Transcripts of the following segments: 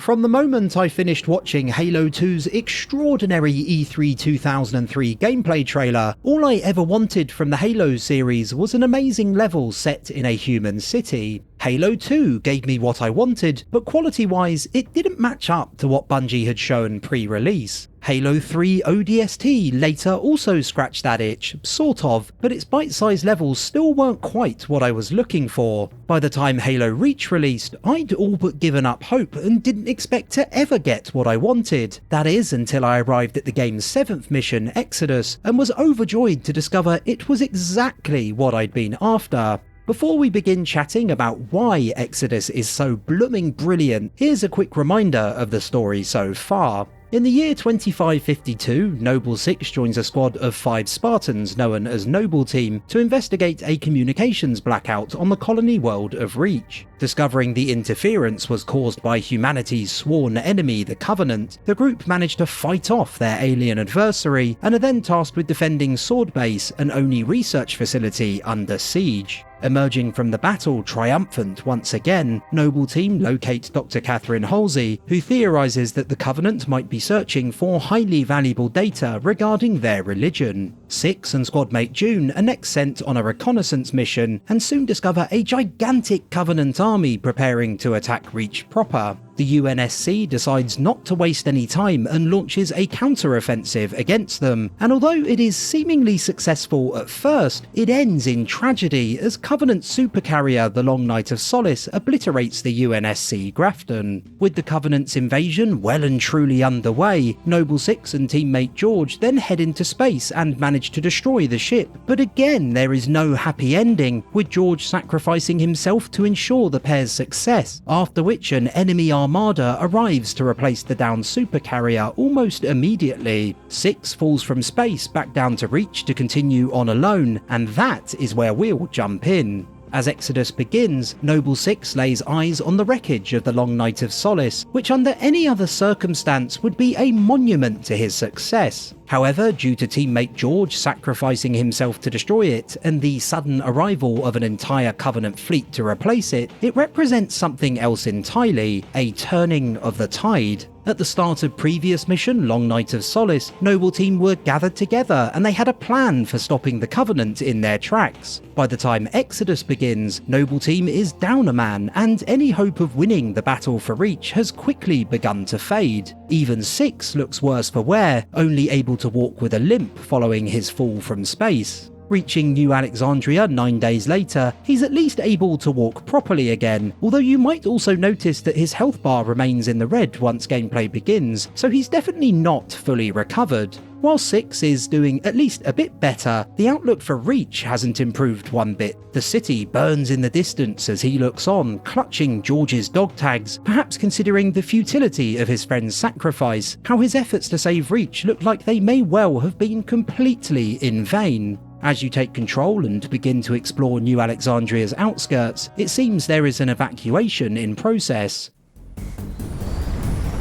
From the moment I finished watching Halo 2's extraordinary E3 2003 gameplay trailer, all I ever wanted from the Halo series was an amazing level set in a human city. Halo 2 gave me what I wanted, but quality-wise it didn't match up to what Bungie had shown pre-release. Halo 3 ODST later also scratched that itch, sort of, but its bite-sized levels still weren't quite what I was looking for. By the time Halo Reach released, I'd all but given up hope and didn't expect to ever get what I wanted. That is, until I arrived at the game's 7th mission, Exodus, and was overjoyed to discover it was exactly what I'd been after. Before we begin chatting about why Exodus is so blooming brilliant, here's a quick reminder of the story so far. In the year 2552, Noble 6 joins a squad of 5 Spartans known as Noble Team to investigate a communications blackout on the colony world of Reach. Discovering the interference was caused by humanity's sworn enemy, the Covenant, the group managed to fight off their alien adversary and are then tasked with defending Sword Base, an Oni research facility under siege. Emerging from the battle triumphant once again, Noble Team locate Dr. Catherine Halsey, who theorizes that the Covenant might be searching for highly valuable data regarding their religion. Six and squadmate June are next sent on a reconnaissance mission and soon discover a gigantic Covenant army preparing to attack Reach proper. The UNSC decides not to waste any time and launches a counter-offensive against them, and although it is seemingly successful at first, it ends in tragedy as Covenant supercarrier the Long Night of Solace obliterates the UNSC Grafton. With the Covenant's invasion well and truly underway, Noble 6 and teammate George then head into space and manage to destroy the ship, but again there is no happy ending, with George sacrificing himself to ensure the pair's success, after which an enemy armada arrives to replace the downed supercarrier almost immediately. 6 falls from space back down to Reach to continue on alone, and that is where we'll jump in. As Exodus begins, Noble 6 lays eyes on the wreckage of the Long Night of Solace, which under any other circumstance would be a monument to his success. However, due to teammate George sacrificing himself to destroy it and the sudden arrival of an entire Covenant fleet to replace it, it represents something else entirely, a turning of the tide. At the start of previous mission, Long Night of Solace, Noble Team were gathered together and they had a plan for stopping the Covenant in their tracks. By the time Exodus begins, Noble Team is down a man and any hope of winning the battle for Reach has quickly begun to fade. Even 6 looks worse for wear, only able to walk with a limp following his fall from space. Reaching New Alexandria 9 days later, he's at least able to walk properly again, although you might also notice that his health bar remains in the red once gameplay begins, so he's definitely not fully recovered. While 6 is doing at least a bit better, the outlook for Reach hasn't improved one bit. The city burns in the distance as he looks on, clutching George's dog tags, perhaps considering the futility of his friend's sacrifice, how his efforts to save Reach look like they may well have been completely in vain. As you take control and begin to explore New Alexandria's outskirts, it seems there is an evacuation in process.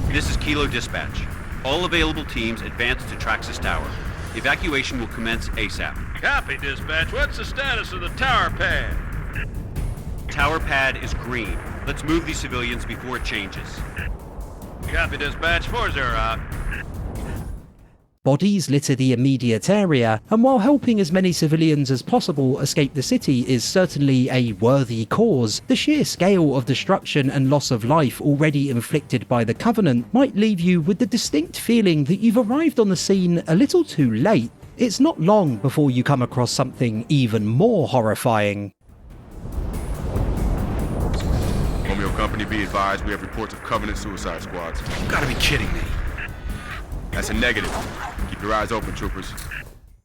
This is Kilo Dispatch. All available teams advance to Traxxas Tower. Evacuation will commence ASAP. Copy, Dispatch. What's the status of the tower pad? Tower pad is green. Let's move these civilians before it changes. Copy, Dispatch. 4-0 out. Bodies litter the immediate area, and while helping as many civilians as possible escape the city is certainly a worthy cause, the sheer scale of destruction and loss of life already inflicted by the Covenant might leave you with the distinct feeling that you've arrived on the scene a little too late. It's not long before you come across something even more horrifying. Romeo Company, be advised, we have reports of Covenant suicide squads. You gotta be kidding me. That's a negative. Keep your eyes open, troopers.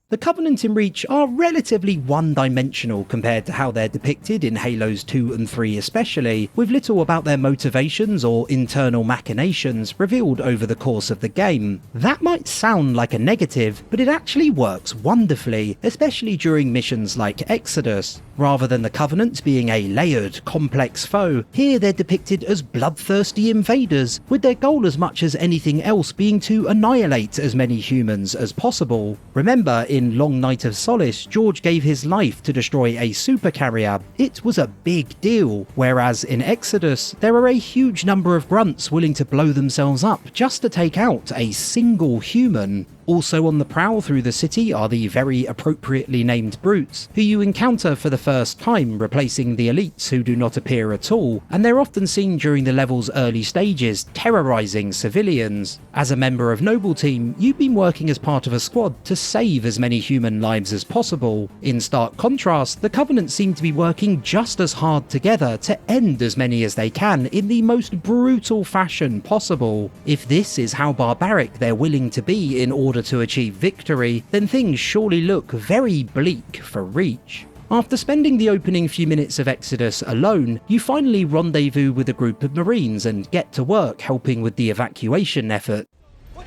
The Covenant in Reach are relatively one-dimensional compared to how they're depicted in Halos 2 and 3 especially, with little about their motivations or internal machinations revealed over the course of the game. That might sound like a negative, but it actually works wonderfully, especially during missions like Exodus. Rather than the Covenant being a layered, complex foe, here they're depicted as bloodthirsty invaders, with their goal as much as anything else being to annihilate as many humans as possible. Remember, in Long Night of Solace, George gave his life to destroy a supercarrier, it was a big deal, whereas in Exodus, there are a huge number of grunts willing to blow themselves up just to take out a single human. Also on the prowl through the city are the very appropriately named brutes, who you encounter for the first time, replacing the elites who do not appear at all, and they're often seen during the level's early stages, terrorizing civilians. As a member of Noble Team, you've been working as part of a squad to save as many human lives as possible. In stark contrast, the Covenant seem to be working just as hard together to end as many as they can in the most brutal fashion possible. If this is how barbaric they're willing to be in order to achieve victory, then things surely look very bleak for Reach. After spending the opening few minutes of Exodus alone, you finally rendezvous with a group of Marines and get to work helping with the evacuation effort.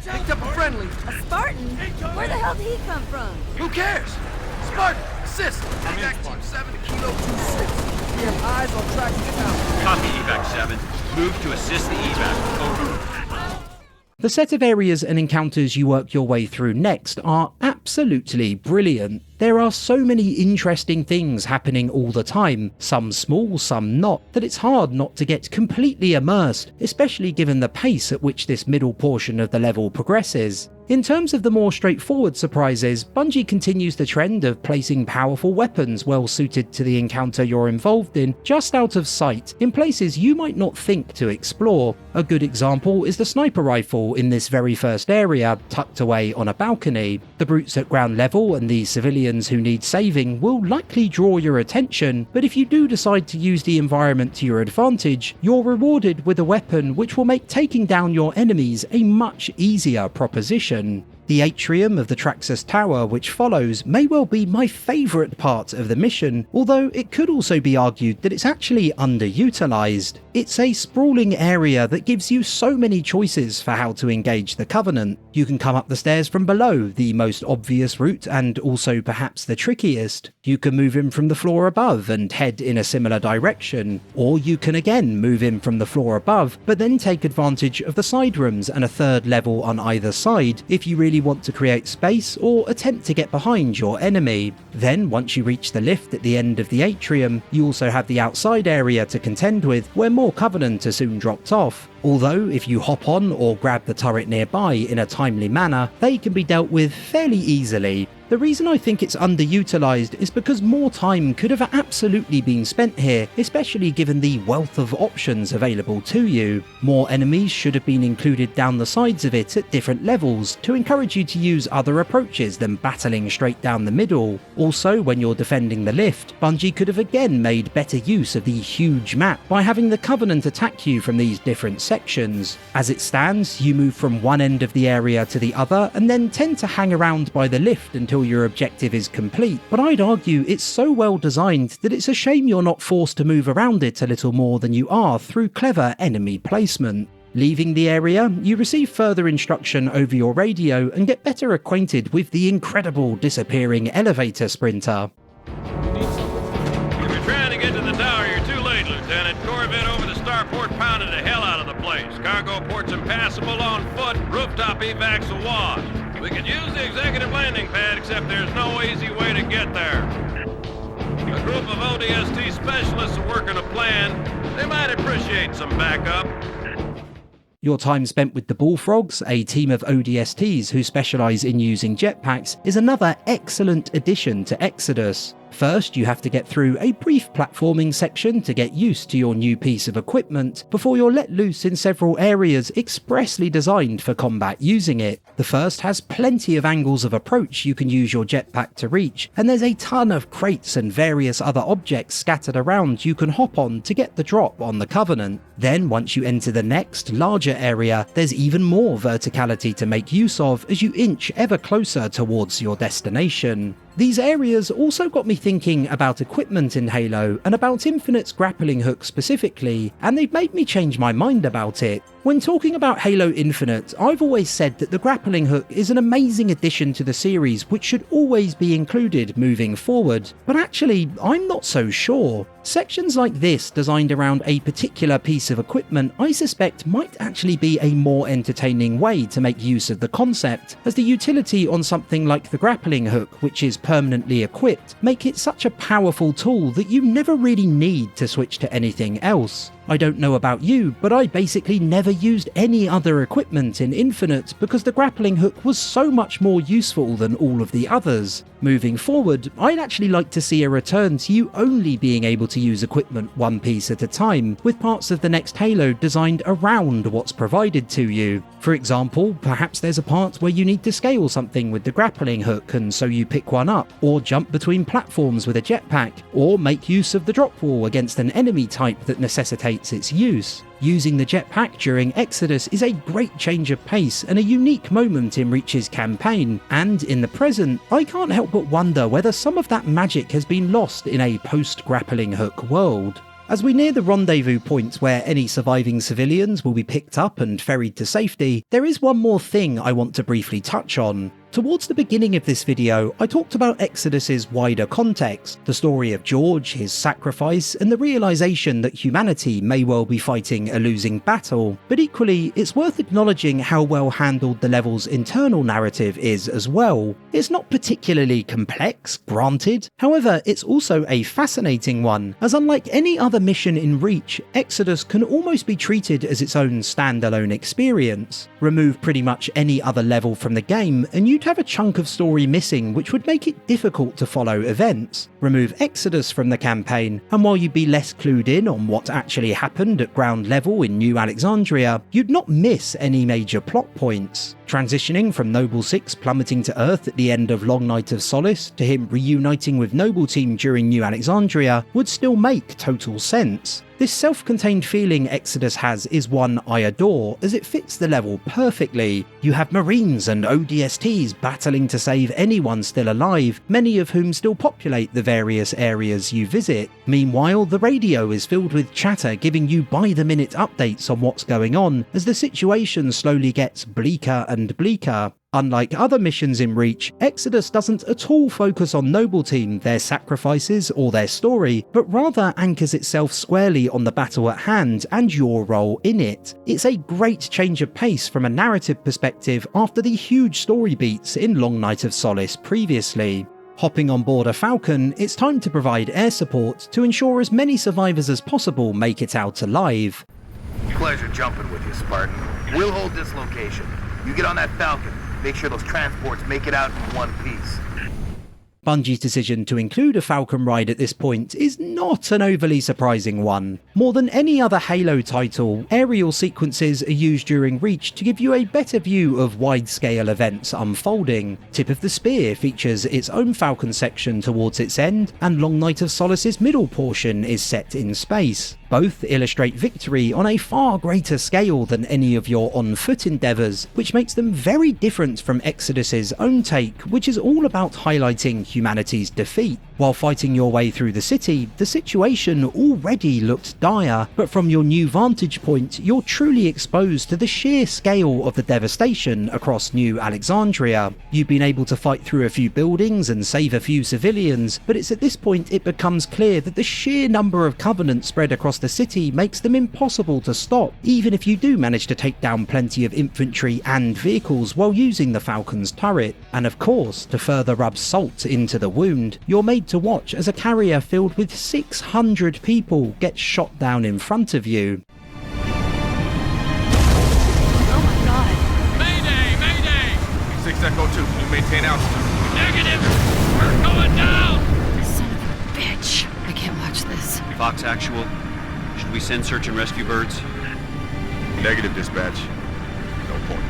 Picked up a friendly. A Spartan? Where the hell did he come from? Who cares? Spartan, assist. Evac Team 7 to Kilo 26. We have eyes on track now. Copy, Evac 7. Move to assist the evac. Over. The set of areas and encounters you work your way through next are absolutely brilliant. There are so many interesting things happening all the time, some small, some not, that it's hard not to get completely immersed, especially given the pace at which this middle portion of the level progresses. In terms of the more straightforward surprises, Bungie continues the trend of placing powerful weapons well suited to the encounter you're involved in just out of sight, in places you might not think to explore. A good example is the sniper rifle in this very first area, tucked away on a balcony. The brutes at ground level and the civilians who need saving will likely draw your attention, but if you do decide to use the environment to your advantage, you're rewarded with a weapon which will make taking down your enemies a much easier proposition. The atrium of the Traxxas Tower which follows may well be my favourite part of the mission, although it could also be argued that it's actually underutilised. It's a sprawling area that gives you so many choices for how to engage the Covenant. You can come up the stairs from below, the most obvious route and also perhaps the trickiest. You can move in from the floor above and head in a similar direction, or you can again move in from the floor above but then take advantage of the side rooms and a third level on either side if you really want to create space or attempt to get behind your enemy. Then once you reach the lift at the end of the atrium, you also have the outside area to contend with where more Covenant are soon dropped off. Although if you hop on or grab the turret nearby in a timely manner, they can be dealt with fairly easily. The reason I think it's underutilised is because more time could have absolutely been spent here, especially given the wealth of options available to you. More enemies should have been included down the sides of it at different levels to encourage you to use other approaches than battling straight down the middle. Also, when you're defending the lift, Bungie could have again made better use of the huge map by having the Covenant attack you from these different sections. As it stands, you move from one end of the area to the other and then tend to hang around by the lift until your objective is complete, but I'd argue it's so well designed that it's a shame you're not forced to move around it a little more than you are through clever enemy placement. Leaving the area, you receive further instruction over your radio and get better acquainted with the incredible disappearing elevator sprinter. If you're trying to get to the tower, you're too late, Lieutenant. Corvette over the starport pounded the hell out of the place. Cargo port's impassable on foot, rooftop evac's awash. We could use the executive landing pad, except there's no easy way to get there. A group of ODST specialists are working a plan. They might appreciate some backup. Your time spent with the Bullfrogs, a team of ODSTs who specialise in using jetpacks, is another excellent addition to Exodus. First, you have to get through a brief platforming section to get used to your new piece of equipment before you're let loose in several areas expressly designed for combat using it. The first has plenty of angles of approach you can use your jetpack to reach, and there's a ton of crates and various other objects scattered around you can hop on to get the drop on the Covenant. Then once you enter the next, larger area, there's even more verticality to make use of as you inch ever closer towards your destination. These areas also got me thinking about equipment in Halo and about Infinite's grappling hook specifically, and they've made me change my mind about it. When talking about Halo Infinite, I've always said that the grappling hook is an amazing addition to the series which should always be included moving forward, but actually I'm not so sure. Sections like this, designed around a particular piece of equipment, I suspect might actually be a more entertaining way to make use of the concept, as the utility on something like the grappling hook, which is permanently equipped, make it such a powerful tool that you never really need to switch to anything else. I don't know about you, but I basically never used any other equipment in Infinite because the grappling hook was so much more useful than all of the others. Moving forward, I'd actually like to see a return to you only being able to use equipment one piece at a time, with parts of the next Halo designed around what's provided to you. For example, perhaps there's a part where you need to scale something with the grappling hook and so you pick one up, or jump between platforms with a jetpack, or make use of the drop wall against an enemy type that necessitates its use. Using the jetpack during Exodus is a great change of pace and a unique moment in Reach's campaign, and in the present, I can't help but wonder whether some of that magic has been lost in a post-grappling hook world. As we near the rendezvous point where any surviving civilians will be picked up and ferried to safety, there is one more thing I want to briefly touch on. Towards the beginning of this video, I talked about Exodus's wider context, the story of George, his sacrifice, and the realization that humanity may well be fighting a losing battle, but equally, it's worth acknowledging how well handled the level's internal narrative is as well. It's not particularly complex, granted, however, it's also a fascinating one, as unlike any other mission in Reach, Exodus can almost be treated as its own standalone experience. Remove pretty much any other level from the game, and you'd have a chunk of story missing which would make it difficult to follow events. Remove Exodus from the campaign, and while you'd be less clued in on what actually happened at ground level in New Alexandria, you'd not miss any major plot points. Transitioning from Noble 6 plummeting to Earth at the end of Long Night of Solace to him reuniting with Noble Team during New Alexandria would still make total sense. This self-contained feeling Exodus has is one I adore, as it fits the level perfectly. You have Marines and ODSTs battling to save anyone still alive, many of whom still populate the various areas you visit. Meanwhile, the radio is filled with chatter giving you by-the-minute updates on what's going on, as the situation slowly gets bleaker and bleaker. Unlike other missions in Reach, Exodus doesn't at all focus on Noble Team, their sacrifices, or their story, but rather anchors itself squarely on the battle at hand and your role in it. It's a great change of pace from a narrative perspective after the huge story beats in Long Night of Solace previously. Hopping on board a Falcon, it's time to provide air support to ensure as many survivors as possible make it out alive. Pleasure jumping with you, Spartan. We'll hold this location. You get on that Falcon. Make sure those transports make it out in one piece. Bungie's decision to include a Falcon ride at this point is not an overly surprising one. More than any other Halo title, aerial sequences are used during Reach to give you a better view of wide-scale events unfolding. Tip of the Spear features its own Falcon section towards its end, and Long Night of Solace's middle portion is set in space. Both illustrate victory on a far greater scale than any of your on-foot endeavours, which makes them very different from Exodus's own take, which is all about highlighting humanity's defeat. While fighting your way through the city, the situation already looked dire, but from your new vantage point, you're truly exposed to the sheer scale of the devastation across New Alexandria. You've been able to fight through a few buildings and save a few civilians, but it's at this point it becomes clear that the sheer number of Covenant spread across the city makes them impossible to stop, even if you do manage to take down plenty of infantry and vehicles while using the Falcon's turret. And of course, to further rub salt into the wound, you're made to watch as a carrier filled with 600 people gets shot down in front of you. Oh my god. Mayday! Mayday! 6 Echo 2, can you maintain altitude? Negative! We're going down! Son of a bitch. I can't watch this. Fox Actual, should we send search and rescue birds? Negative, dispatch. No point.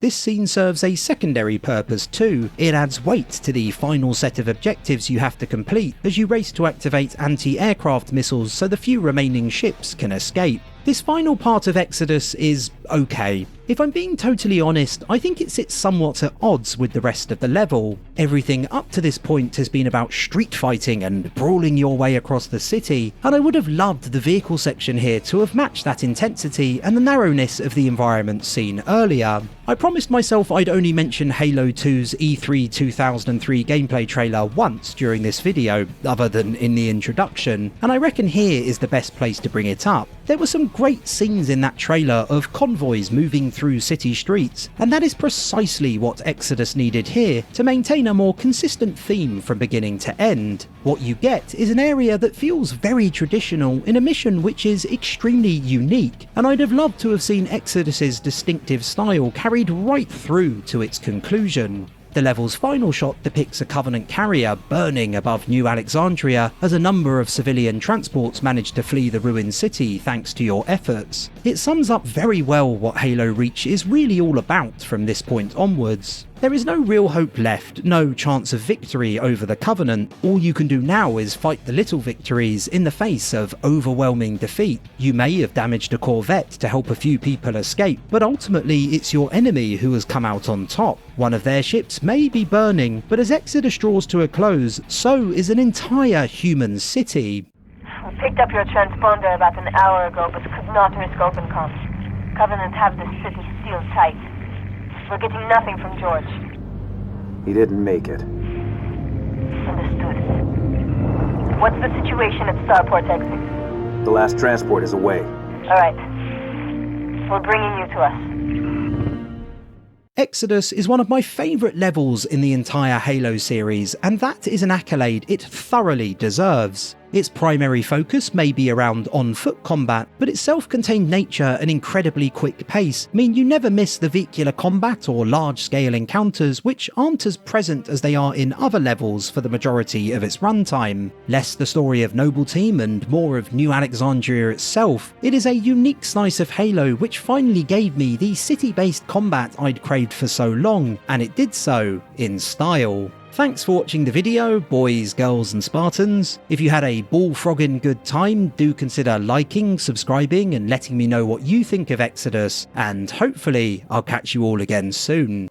This scene serves a secondary purpose too. It adds weight to the final set of objectives you have to complete as you race to activate anti-aircraft missiles so the few remaining ships can escape. This final part of Exodus is okay. If I'm being totally honest, I think it sits somewhat at odds with the rest of the level. Everything up to this point has been about street fighting and brawling your way across the city, and I would have loved the vehicle section here to have matched that intensity and the narrowness of the environment seen earlier. I promised myself I'd only mention Halo 2's E3 2003 gameplay trailer once during this video, other than in the introduction, and I reckon here is the best place to bring it up. There were some great scenes in that trailer of convoys moving through city streets, and that is precisely what Exodus needed here to maintain a more consistent theme from beginning to end. What you get is an area that feels very traditional in a mission which is extremely unique, and I'd have loved to have seen Exodus's distinctive style carried right through to its conclusion. The level's final shot depicts a Covenant carrier burning above New Alexandria as a number of civilian transports manage to flee the ruined city thanks to your efforts. It sums up very well what Halo Reach is really all about from this point onwards. There is no real hope left, no chance of victory over the Covenant. All you can do now is fight the little victories in the face of overwhelming defeat. You may have damaged a Corvette to help a few people escape, but ultimately it's your enemy who has come out on top. One of their ships may be burning, but as Exodus draws to a close, so is an entire human city. We picked up your transponder about an hour ago, but could not risk open comms. Covenant have this city sealed tight. We're getting nothing from George. He didn't make it. Understood. What's the situation at Starport exit? The last transport is away. All right. We're bringing you to us. Exodus is one of my favourite levels in the entire Halo series, and that is an accolade it thoroughly deserves. Its primary focus may be around on-foot combat, but its self-contained nature and incredibly quick pace mean you never miss the vehicular combat or large-scale encounters which aren't as present as they are in other levels for the majority of its runtime. Less the story of Noble Team and more of New Alexandria itself, it is a unique slice of Halo which finally gave me the city-based combat I'd craved for so long, and it did so in style. Thanks for watching the video, boys, girls and Spartans. If you had a bullfrogging good time, do consider liking, subscribing and letting me know what you think of Exodus, and hopefully I'll catch you all again soon.